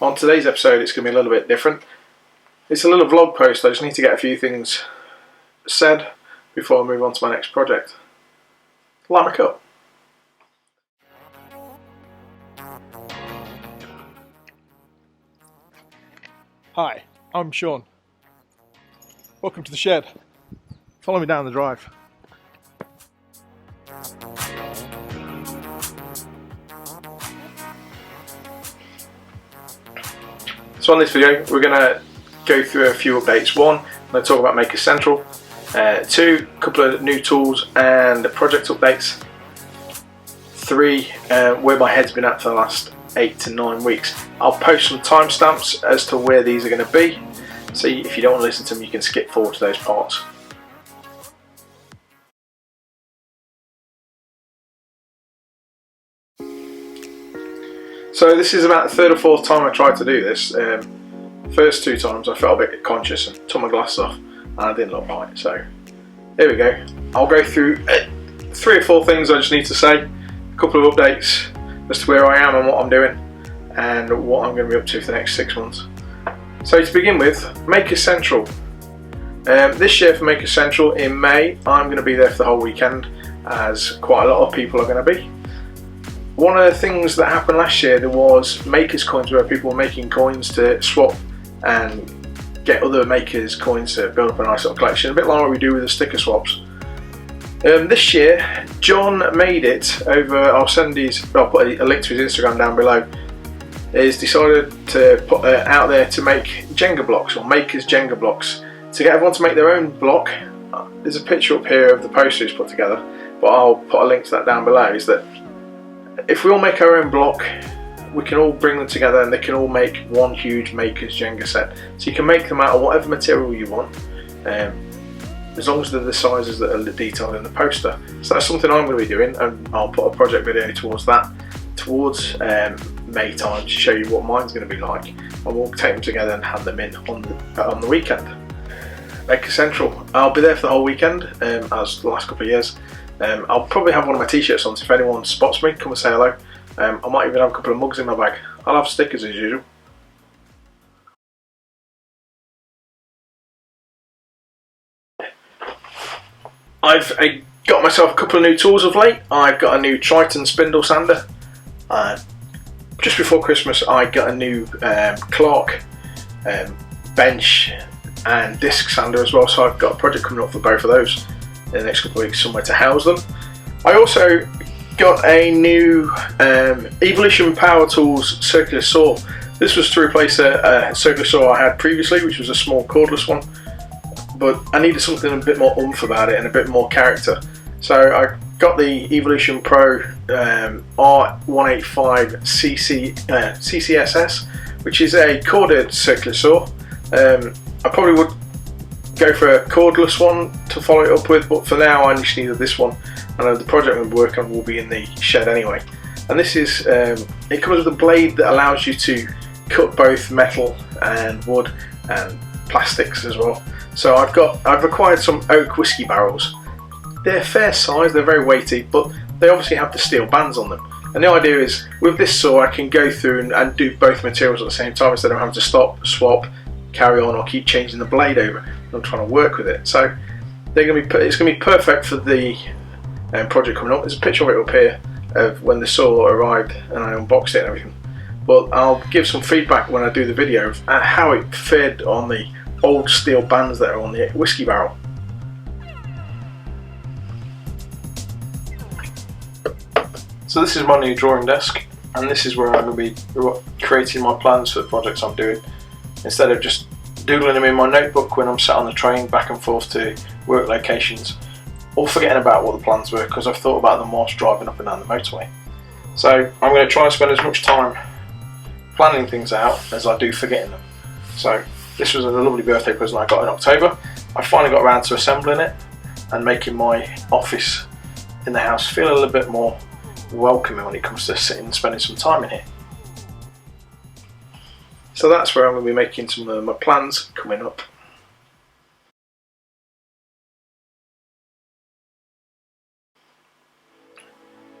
On today's episode it's going to be a little bit different. It's a little vlog post. I just need to get a few things said before I move on to my next project. Light my cup. Hi, I'm Sean. Welcome to the shed. Follow me down the drive. So on this video we're going to go through a few updates. One, I'm going to talk about Maker Central. Two, a couple of new tools and project updates. Three, where my head's been at for the last 8 to 9 weeks. I'll post some timestamps as to where these are going to be, so if you don't want to listen to them you can skip forward to those parts. So this is about the third or fourth time I tried to do this. First two times I felt a bit conscious and took my glasses off and I didn't look right, so here we go. I'll go through 3 or 4 things I just need to say, a couple of updates as to where I am and what I'm doing and what I'm going to be up to for the next 6 months. So to begin with, Maker Central. This year for Maker Central in May I'm going to be there for the whole weekend, as quite a lot of people are going to be. One of the things that happened last year, there was makers coins where people were making coins to swap and get other makers coins to build up a nice little collection, a bit like what we do with the sticker swaps. This year John made it over, I'll put a link to his Instagram down below. He's decided to put out there to make Jenga blocks, or makers Jenga blocks, to get everyone to make their own block. There's a picture up here of the poster he's put together, but I'll put a link to that down below. Is that if we all make our own block, we can all bring them together and they can all make one huge Maker's Jenga set. So you can make them out of whatever material you want, as long as they're the sizes that are detailed in the poster. So that's something I'm going to be doing, and I'll put a project video towards that, towards May time, to show you what mine's going to be like. And we'll take them together and hand them in on the weekend. Maker Central, I'll be there for the whole weekend, as the last couple of years. I'll probably have one of my t-shirts on, so if anyone spots me, come and say hello. I might even have a couple of mugs in my bag. I'll have stickers as usual. I've got myself a couple of new tools of late. I've got a new Triton spindle sander. Just before Christmas I got a new Clark bench and disc sander as well, so I've got a project coming up for both of those in the next couple of weeks, somewhere to house them. I also got a new Evolution Power Tools circular saw. This was to replace a circular saw I had previously, which was a small cordless one, but I needed something a bit more oomph about it and a bit more character. So I got the Evolution Pro R185 CCSS, which is a corded circular saw. I probably would go for a cordless one to follow it up with, but for now I just needed this one, and the project I'm working on will be in the shed anyway. And this is, it comes with a blade that allows you to cut both metal and wood and plastics as well. So I've acquired some oak whiskey barrels. They're fair size, they're very weighty, but they obviously have the steel bands on them. And the idea is, with this saw I can go through and do both materials at the same time, instead of having to stop, swap, carry on, or keep changing the blade over. I'm trying to work with it, so it's going to be perfect for the project coming up. There's a picture of it up here of when the saw arrived and I unboxed it and everything, but I'll give some feedback when I do the video of how it fared on the old steel bands that are on the whiskey barrel. So this is my new drawing desk, and this is where I'm going to be creating my plans for the projects I'm doing, instead of just doodling them in my notebook when I'm sat on the train back and forth to work locations, or forgetting about what the plans were because I've thought about them whilst driving up and down the motorway. So I'm going to try and spend as much time planning things out as I do forgetting them. So this was a lovely birthday present I got in October. I finally got around to assembling it and making my office in the house feel a little bit more welcoming when it comes to sitting and spending some time in here. So that's where I'm going to be making some of my plans coming up.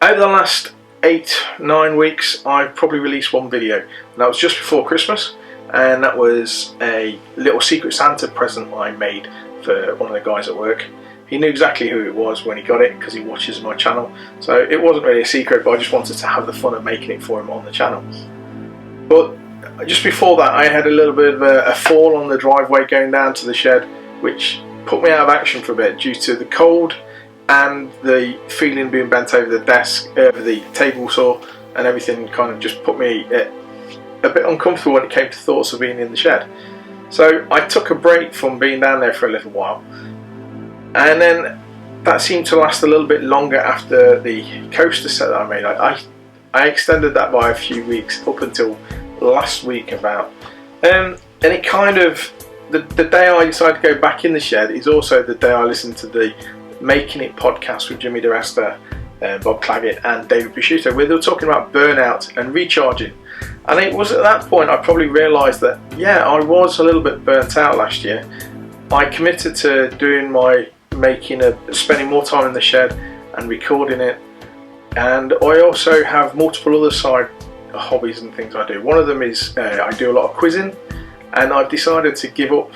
Over the last 8-9 weeks I've probably released one video, and that was just before Christmas, and that was a little Secret Santa present I made for one of the guys at work. He knew exactly who it was when he got it because he watches my channel, so it wasn't really a secret, but I just wanted to have the fun of making it for him on the channel. But just before that I had a little bit of a fall on the driveway going down to the shed, which put me out of action for a bit due to the cold and the feeling being bent over the desk, over the table saw, and everything kind of just put me a bit uncomfortable when it came to thoughts of being in the shed. So I took a break from being down there for a little while, and then that seemed to last a little bit longer after the coaster set that I made. I extended that by a few weeks up until last week about, and it kind of, the day I decided to go back in the shed is also the day I listened to the Making It podcast with Jimmy DeResta, Bob Claggett and David Prosciutto, where they were talking about burnout and recharging. And it was at that point I probably realised that, yeah, I was a little bit burnt out last year. I committed to doing my spending more time in the shed and recording it, and I also have multiple other side hobbies and things I do. One of them is I do a lot of quizzing, and I've decided to give up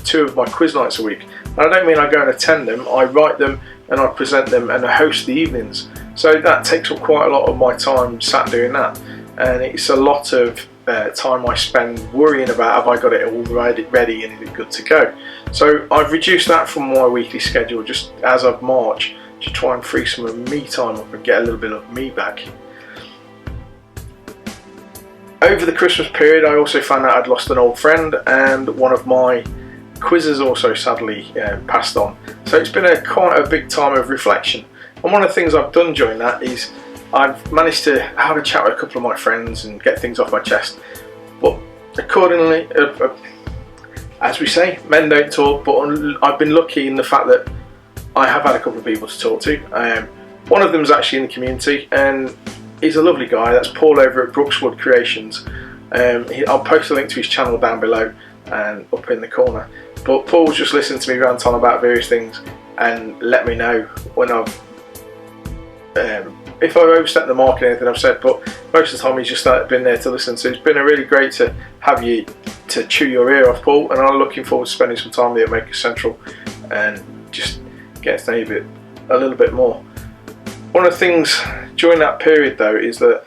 2 of my quiz nights a week. And I don't mean I go and attend them, I write them and I present them and I host the evenings. So that takes up quite a lot of my time sat doing that, and it's a lot of time I spend worrying about have I got it all ready and is it good to go. So I've reduced that from my weekly schedule just as of March to try and free some of me time up and get a little bit of me back. Over the Christmas period I also found out I'd lost an old friend, and one of my quizzes also sadly passed on. So it's been quite a big time of reflection, and one of the things I've done during that is I've managed to have a chat with a couple of my friends and get things off my chest. But accordingly, as we say, men don't talk, but I've been lucky in the fact that I have had a couple of people to talk to. One of them is actually in the community, and he's a lovely guy. That's Paul over at Brookeswood Creations. I'll post a link to his channel down below and up in the corner. But Paul's just listened to me rant on about various things and let me know when I've if I've overstepped the mark in anything I've said, but most of the time he's just been there to listen. So it's been really great to have you to chew your ear off, Paul, and I'm looking forward to spending some time there at Maker Central and just get to know you a little bit more. One of the things during that period though is that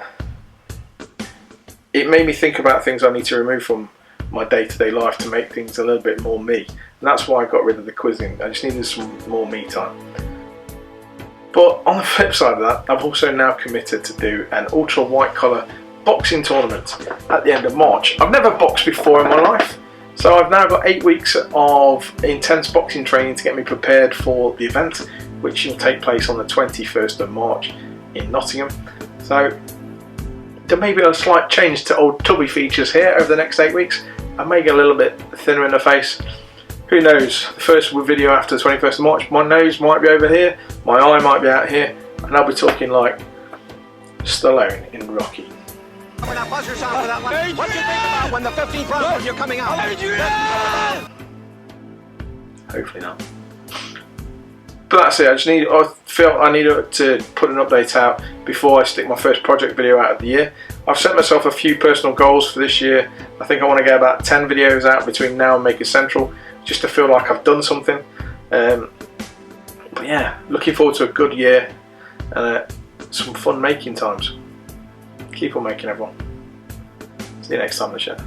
it made me think about things I need to remove from my day-to-day life to make things a little bit more me, and that's why I got rid of the quizzing. I just needed some more me time. But on the flip side of that, I've also now committed to do an ultra white collar boxing tournament at the end of March. I've never boxed before in my life, so I've now got 8 weeks of intense boxing training to get me prepared for the event, which will take place on the 21st of March in Nottingham. So there may be a slight change to old tubby features here over the next 8 weeks. I may get a little bit thinner in the face. Who knows? The first video after the 21st of March, my nose might be over here, my eye might be out here, and I'll be talking like Stallone in Rocky. When that buzzer's on for that one, what do you think about when the 15th round when you're coming out? Hopefully not. But that's it. I felt I needed to put an update out before I stick my first project video out of the year. I've set myself a few personal goals for this year. I think I want to get about 10 videos out between now and Maker Central, just to feel like I've done something. But yeah, looking forward to a good year and some fun making times. Keep on making, everyone. See you next time in the shed.